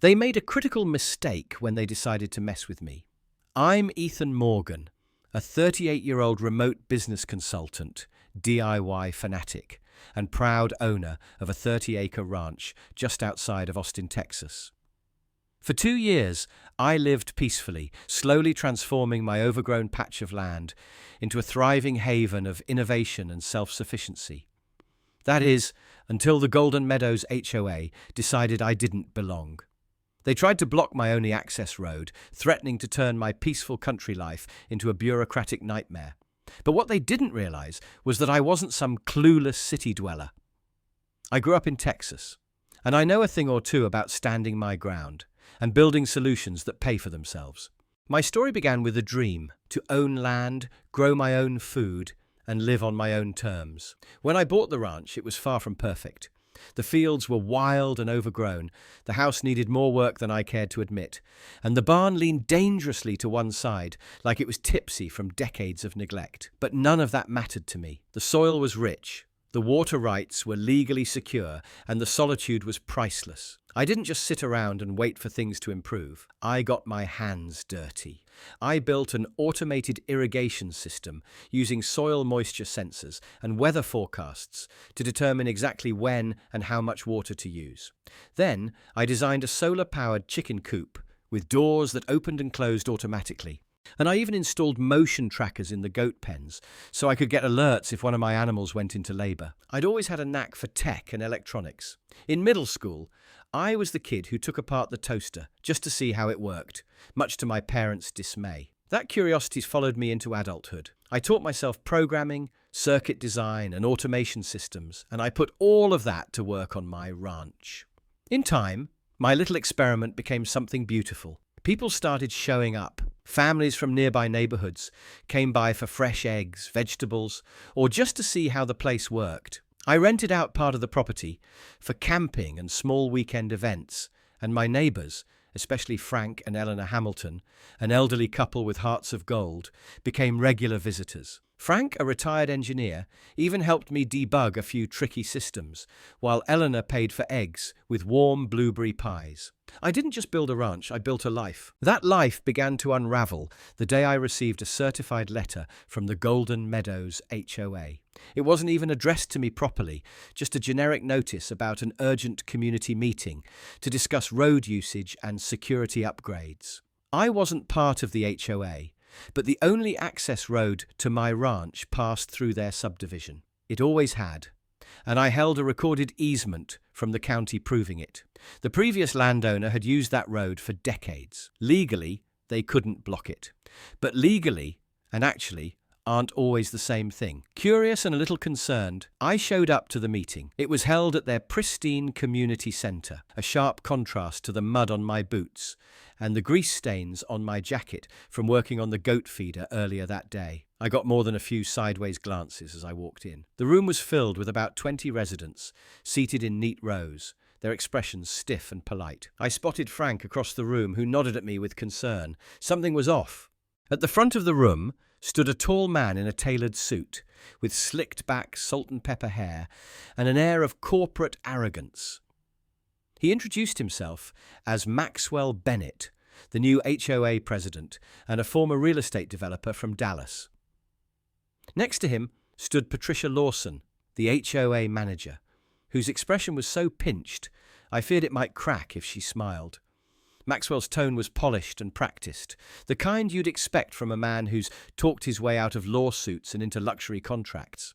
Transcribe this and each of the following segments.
They made a critical mistake when they decided to mess with me. I'm Ethan Morgan, a 38-year-old remote business consultant, DIY fanatic, and proud owner of a 30-acre ranch just outside of Austin, Texas. For 2 years, I lived peacefully, slowly transforming my overgrown patch of land into a thriving haven of innovation and self-sufficiency. That is, until the Golden Meadows HOA decided I didn't belong. They tried to block my only access road, threatening to turn my peaceful country life into a bureaucratic nightmare. But what they didn't realize was that I wasn't some clueless city dweller. I grew up in Texas, and I know a thing or two about standing my ground and building solutions that pay for themselves. My story began with a dream to own land, grow my own food, and live on my own terms. When I bought the ranch, it was far from perfect. The fields were wild and overgrown, the house needed more work than I cared to admit, and the barn leaned dangerously to one side, like it was tipsy from decades of neglect. But none of that mattered to me. The soil was rich, the water rights were legally secure, and the solitude was priceless. I didn't just sit around and wait for things to improve. I got my hands dirty. I built an automated irrigation system using soil moisture sensors and weather forecasts to determine exactly when and how much water to use. Then, I designed a solar-powered chicken coop with doors that opened and closed automatically. And I even installed motion trackers in the goat pens so I could get alerts if one of my animals went into labor. I'd always had a knack for tech and electronics. In middle school, I was the kid who took apart the toaster just to see how it worked, much to my parents' dismay. That curiosity followed me into adulthood. I taught myself programming, circuit design, and automation systems, and I put all of that to work on my ranch. In time, my little experiment became something beautiful. People started showing up. Families from nearby neighborhoods came by for fresh eggs, vegetables, or just to see how the place worked. I rented out part of the property for camping and small weekend events, and my neighbors, especially Frank and Eleanor Hamilton, an elderly couple with hearts of gold, became regular visitors. Frank, a retired engineer, even helped me debug a few tricky systems, while Eleanor paid for eggs with warm blueberry pies. I didn't just build a ranch, I built a life. That life began to unravel the day I received a certified letter from the Golden Meadows HOA. It wasn't even addressed to me properly, just a generic notice about an urgent community meeting to discuss road usage and security upgrades. I wasn't part of the HOA, but the only access road to my ranch passed through their subdivision. It always had, and I held a recorded easement from the county proving it. The previous landowner had used that road for decades. Legally, they couldn't block it. But legally, and actually, aren't always the same thing. Curious and a little concerned, I showed up to the meeting. It was held at their pristine community center, a sharp contrast to the mud on my boots and the grease stains on my jacket from working on the goat feeder earlier that day. I got more than a few sideways glances as I walked in. The room was filled with about 20 residents, seated in neat rows, their expressions stiff and polite. I spotted Frank across the room, who nodded at me with concern. Something was off. At the front of the room stood a tall man in a tailored suit, with slicked-back salt and pepper hair and an air of corporate arrogance. He introduced himself as Maxwell Bennett, the new HOA president and a former real estate developer from Dallas. Next to him stood Patricia Lawson, the HOA manager, whose expression was so pinched I feared it might crack if she smiled. Maxwell's tone was polished and practiced, the kind you'd expect from a man who's talked his way out of lawsuits and into luxury contracts.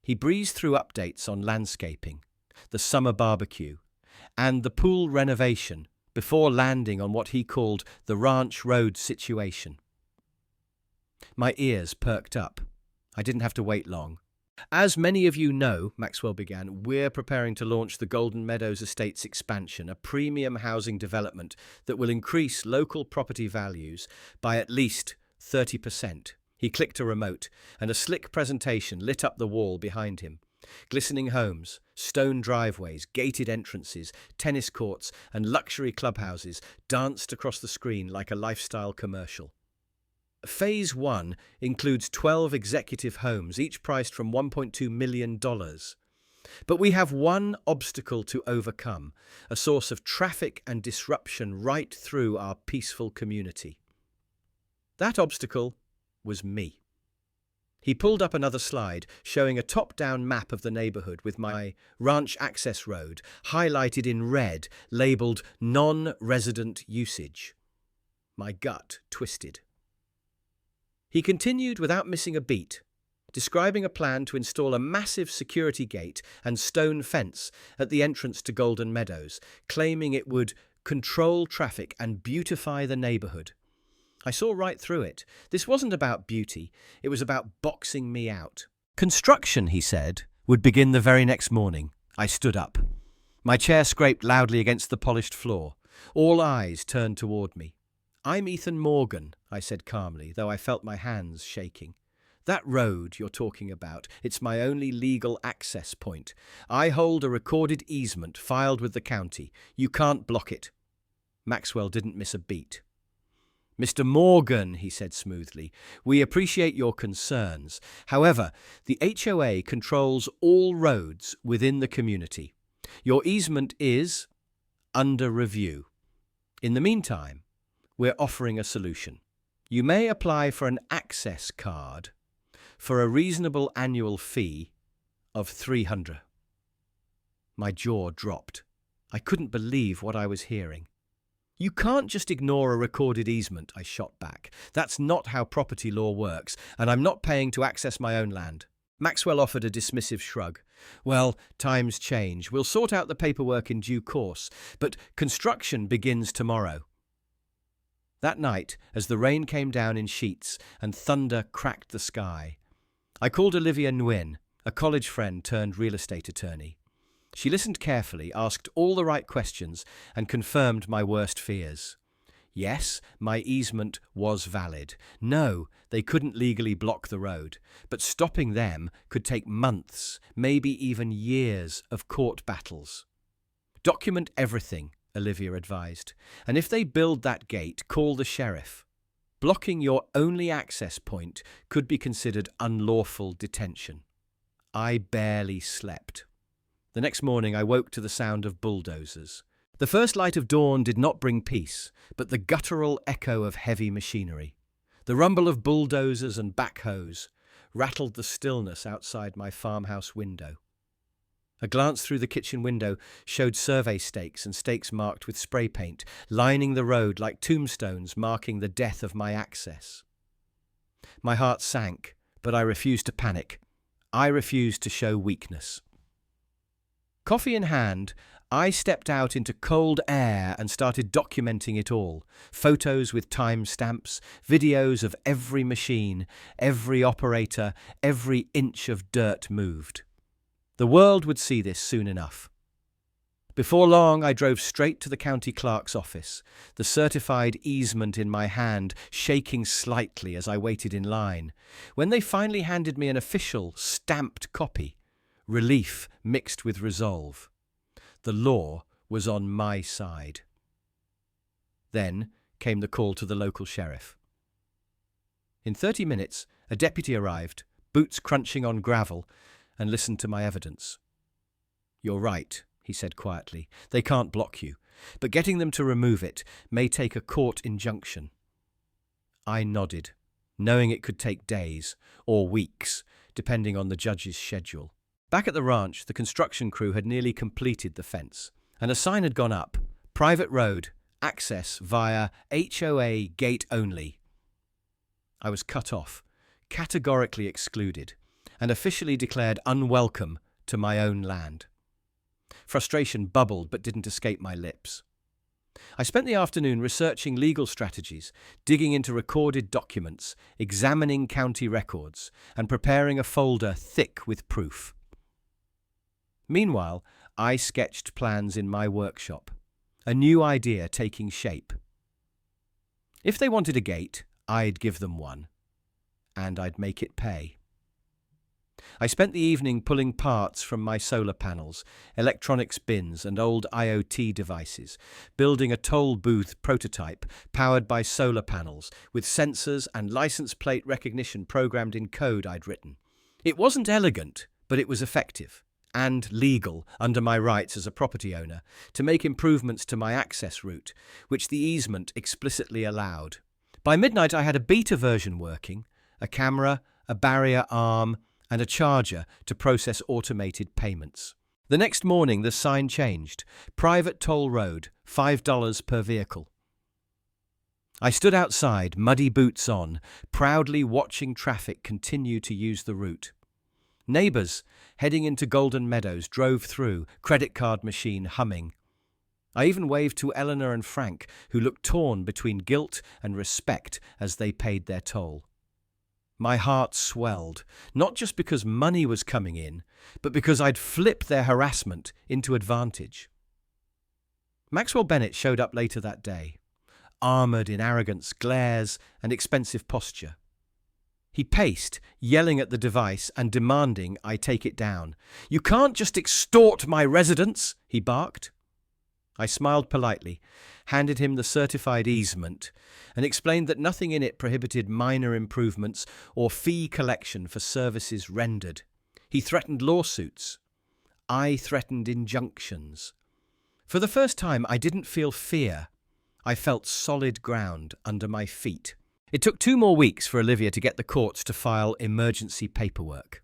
He breezed through updates on landscaping, the summer barbecue, and the pool renovation before landing on what he called the ranch road situation. My ears perked up. I didn't have to wait long. As many of you know, Maxwell began, we're preparing to launch the Golden Meadows Estates expansion, a premium housing development that will increase local property values by at least 30%. He clicked a remote, and a slick presentation lit up the wall behind him. Glistening homes, stone driveways, gated entrances, tennis courts, and luxury clubhouses danced across the screen like a lifestyle commercial. Phase 1 includes 12 executive homes, each priced from $1.2 million. But we have one obstacle to overcome, a source of traffic and disruption right through our peaceful community. That obstacle was me. He pulled up another slide, showing a top-down map of the neighborhood with my ranch access road highlighted in red, labeled non-resident usage. My gut twisted. He continued without missing a beat, describing a plan to install a massive security gate and stone fence at the entrance to Golden Meadows, claiming it would control traffic and beautify the neighborhood. I saw right through it. This wasn't about beauty, it was about boxing me out. Construction, he said, would begin the very next morning. I stood up. My chair scraped loudly against the polished floor. All eyes turned toward me. "I'm Ethan Morgan," I said calmly, though I felt my hands shaking. "That road you're talking about, it's my only legal access point. I hold a recorded easement filed with the county. You can't block it." Maxwell didn't miss a beat. "Mr. Morgan," he said smoothly, "we appreciate your concerns. However, the HOA controls all roads within the community. Your easement is under review. In the meantime, we're offering a solution. You may apply for an access card for a reasonable annual fee of $300. My jaw dropped. I couldn't believe what I was hearing. "You can't just ignore a recorded easement," I shot back. "That's not how property law works, and I'm not paying to access my own land." Maxwell offered a dismissive shrug. "Well, times change. We'll sort out the paperwork in due course, but construction begins tomorrow." That night, as the rain came down in sheets and thunder cracked the sky, I called Olivia Nguyen, a college friend turned real estate attorney. She listened carefully, asked all the right questions, and confirmed my worst fears. Yes, my easement was valid. No, they couldn't legally block the road, but stopping them could take months, maybe even years of court battles. "Document everything," Olivia advised, "and if they build that gate, call the sheriff. Blocking your only access point could be considered unlawful detention." I barely slept. The next morning I woke to the sound of bulldozers. The first light of dawn did not bring peace, but the guttural echo of heavy machinery. The rumble of bulldozers and backhoes rattled the stillness outside my farmhouse window. A glance through the kitchen window showed survey stakes and stakes marked with spray paint, lining the road like tombstones marking the death of my access. My heart sank, but I refused to panic. I refused to show weakness. Coffee in hand, I stepped out into cold air and started documenting it all. Photos with timestamps, videos of every machine, every operator, every inch of dirt moved. The world would see this soon enough. Before long, I drove straight to the county clerk's office, the certified easement in my hand, shaking slightly as I waited in line. When they finally handed me an official, stamped copy, relief mixed with resolve. The law was on my side. Then came the call to the local sheriff. In 30 minutes, a deputy arrived, boots crunching on gravel, and listened to my evidence. "You're right," he said quietly. "They can't block you, but getting them to remove it may take a court injunction." I nodded, knowing it could take days or weeks, depending on the judge's schedule. Back at the ranch, the construction crew had nearly completed the fence, and a sign had gone up: "Private road, access via HOA gate only." I was cut off, categorically excluded, and officially declared unwelcome to my own land. Frustration bubbled but didn't escape my lips. I spent the afternoon researching legal strategies, digging into recorded documents, examining county records, and preparing a folder thick with proof. Meanwhile, I sketched plans in my workshop, a new idea taking shape. If they wanted a gate, I'd give them one, and I'd make it pay. I spent the evening pulling parts from my solar panels, electronics bins, and old IoT devices, building a toll booth prototype powered by solar panels with sensors and license plate recognition programmed in code I'd written. It wasn't elegant, but it was effective. and legal under my rights as a property owner to make improvements to my access route, which the easement explicitly allowed. By midnight, I had a beta version working, a camera, a barrier arm, and a charger to process automated payments. The next morning, the sign changed. Private toll road, $5 per vehicle. I stood outside, muddy boots on, proudly watching traffic continue to use the route. Neighbours, heading into Golden Meadows, drove through, credit card machine humming. I even waved to Eleanor and Frank, who looked torn between guilt and respect as they paid their toll. My heart swelled, not just because money was coming in, but because I'd flipped their harassment into advantage. Maxwell Bennett showed up later that day, armoured in arrogance, glares, and expensive posture. He paced, yelling at the device and demanding I take it down. "You can't just extort my residents," he barked. I smiled politely, handed him the certified easement, and explained that nothing in it prohibited minor improvements or fee collection for services rendered. He threatened lawsuits. I threatened injunctions. For the first time, I didn't feel fear. I felt solid ground under my feet. It took 2 more weeks for Olivia to get the courts to file emergency paperwork.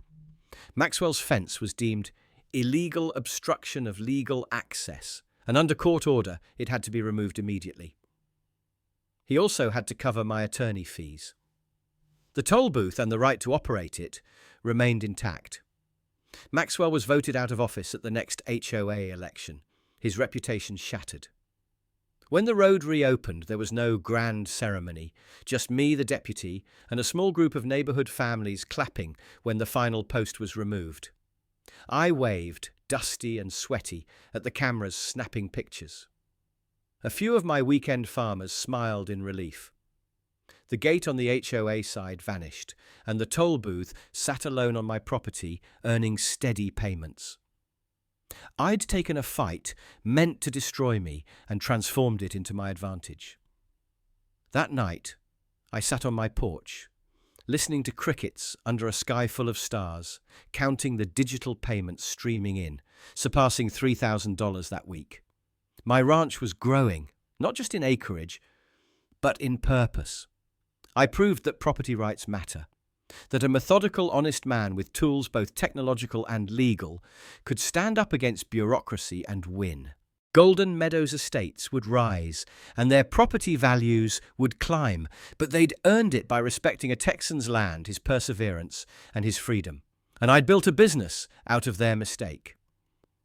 Maxwell's fence was deemed illegal obstruction of legal access, and under court order, it had to be removed immediately. He also had to cover my attorney fees. The toll booth and the right to operate it remained intact. Maxwell was voted out of office at the next HOA election, his reputation shattered. When the road reopened, there was no grand ceremony, just me, the deputy, and a small group of neighbourhood families clapping when the final post was removed. I waved, dusty and sweaty, at the cameras snapping pictures. A few of my weekend farmers smiled in relief. The gate on the HOA side vanished, and the toll booth sat alone on my property, earning steady payments. I'd taken a fight meant to destroy me and transformed it into my advantage. That night, I sat on my porch, listening to crickets under a sky full of stars, counting the digital payments streaming in, surpassing $3,000 that week. My ranch was growing, not just in acreage, but in purpose. I proved that property rights matter, that a methodical, honest man with tools both technological and legal could stand up against bureaucracy and win. Golden Meadows estates would rise, and their property values would climb, but they'd earned it by respecting a Texan's land, his perseverance, and his freedom. And I'd built a business out of their mistake.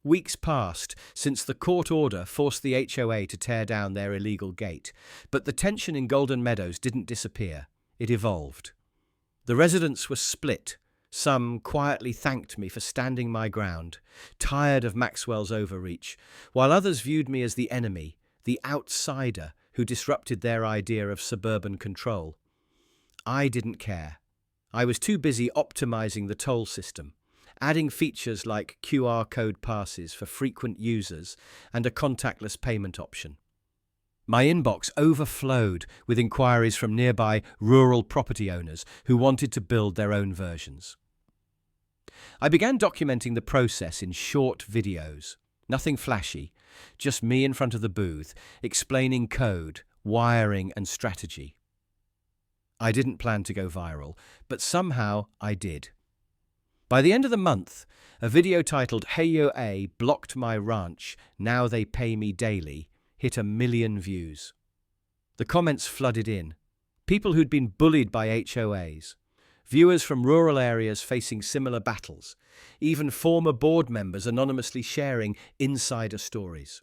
Weeks passed since the court order forced the HOA to tear down their illegal gate, but the tension in Golden Meadows didn't disappear. It evolved. The residents were split. Some quietly thanked me for standing my ground, tired of Maxwell's overreach, while others viewed me as the enemy, the outsider who disrupted their idea of suburban control. I didn't care. I was too busy optimizing the toll system, adding features like QR code passes for frequent users and a contactless payment option. My inbox overflowed with inquiries from nearby rural property owners who wanted to build their own versions. I began documenting the process in short videos, nothing flashy, just me in front of the booth, explaining code, wiring, and strategy. I didn't plan to go viral, but somehow I did. By the end of the month, a video titled "HOA blocked my ranch, now they pay me daily" hit 1 million views. The comments flooded in. People who'd been bullied by HOAs, viewers from rural areas facing similar battles, even former board members anonymously sharing insider stories.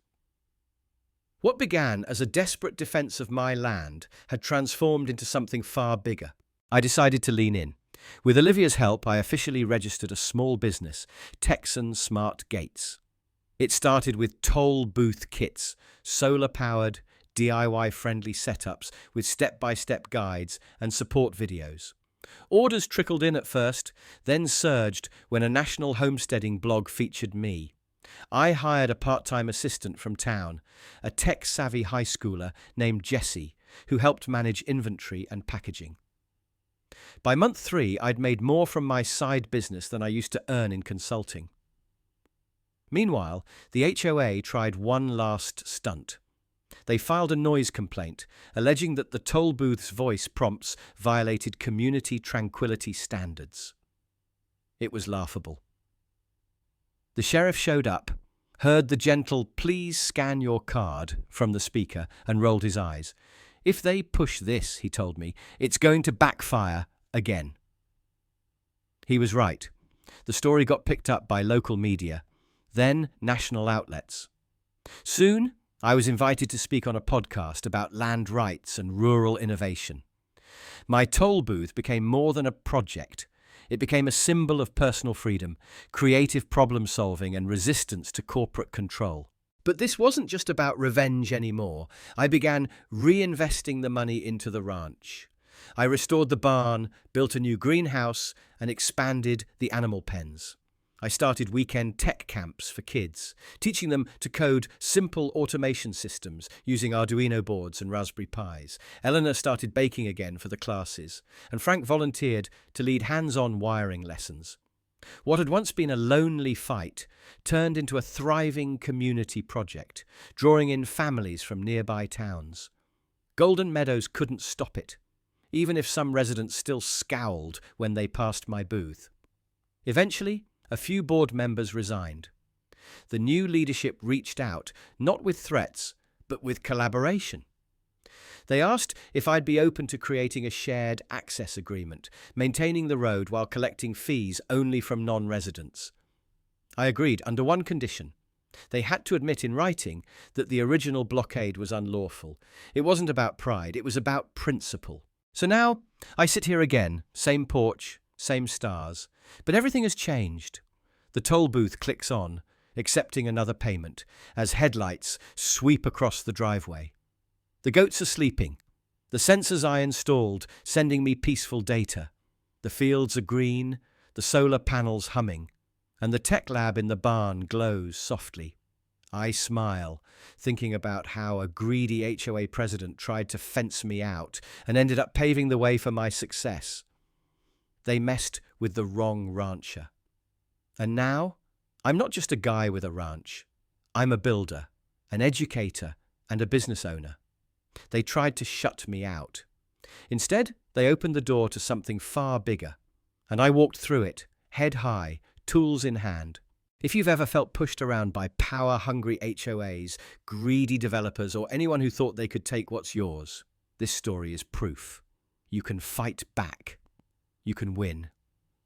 What began as a desperate defense of my land had transformed into something far bigger. I decided to lean in. With Olivia's help, I officially registered a small business, Texan Smart Gates. It started with toll booth kits, solar-powered, DIY-friendly setups with step-by-step guides and support videos. Orders trickled in at first, then surged when a national homesteading blog featured me. I hired a part-time assistant from town, a tech-savvy high schooler named Jesse, who helped manage inventory and packaging. By month 3, I'd made more from my side business than I used to earn in consulting. Meanwhile, the HOA tried one last stunt. They filed a noise complaint, alleging that the toll booth's voice prompts violated community tranquility standards. It was laughable. The sheriff showed up, heard the gentle "please scan your card" from the speaker, and rolled his eyes. "If they push this," he told me, "it's going to backfire again." He was right. The story got picked up by local media, then national outlets. Soon, I was invited to speak on a podcast about land rights and rural innovation. My toll booth became more than a project. It became a symbol of personal freedom, creative problem solving, and resistance to corporate control. But this wasn't just about revenge anymore. I began reinvesting the money into the ranch. I restored the barn, built a new greenhouse, and expanded the animal pens. I started weekend tech camps for kids, teaching them to code simple automation systems using Arduino boards and Raspberry Pis. Eleanor started baking again for the classes, and Frank volunteered to lead hands-on wiring lessons. What had once been a lonely fight turned into a thriving community project, drawing in families from nearby towns. Golden Meadows couldn't stop it, even if some residents still scowled when they passed my booth. Eventually, a few board members resigned. The new leadership reached out, not with threats, but with collaboration. They asked if I'd be open to creating a shared access agreement, maintaining the road while collecting fees only from non-residents. I agreed under one condition. They had to admit in writing that the original blockade was unlawful. It wasn't about pride, it was about principle. So now, I sit here again, same porch, same stars, but everything has changed. The toll booth clicks on, accepting another payment, as headlights sweep across the driveway. The goats are sleeping, the sensors I installed sending me peaceful data. The fields are green, the solar panels humming, and the tech lab in the barn glows softly. I smile, thinking about how a greedy HOA president tried to fence me out and ended up paving the way for my success. They messed with the wrong rancher. And now, I'm not just a guy with a ranch. I'm a builder, an educator, and a business owner. They tried to shut me out. Instead, they opened the door to something far bigger, and I walked through it, head high, tools in hand. If you've ever felt pushed around by power-hungry HOAs, greedy developers, or anyone who thought they could take what's yours, this story is proof. You can fight back. You can win.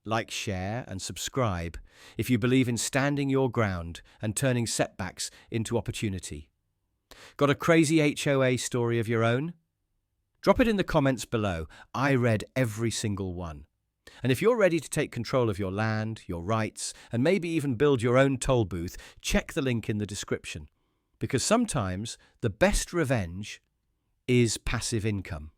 Like, share, and subscribe if you believe in standing your ground and turning setbacks into opportunity. Got a crazy HOA story of your own? Drop it in the comments below. I read every single one. And if you're ready to take control of your land, your rights, and maybe even build your own toll booth, check the link in the description. Because sometimes the best revenge is passive income.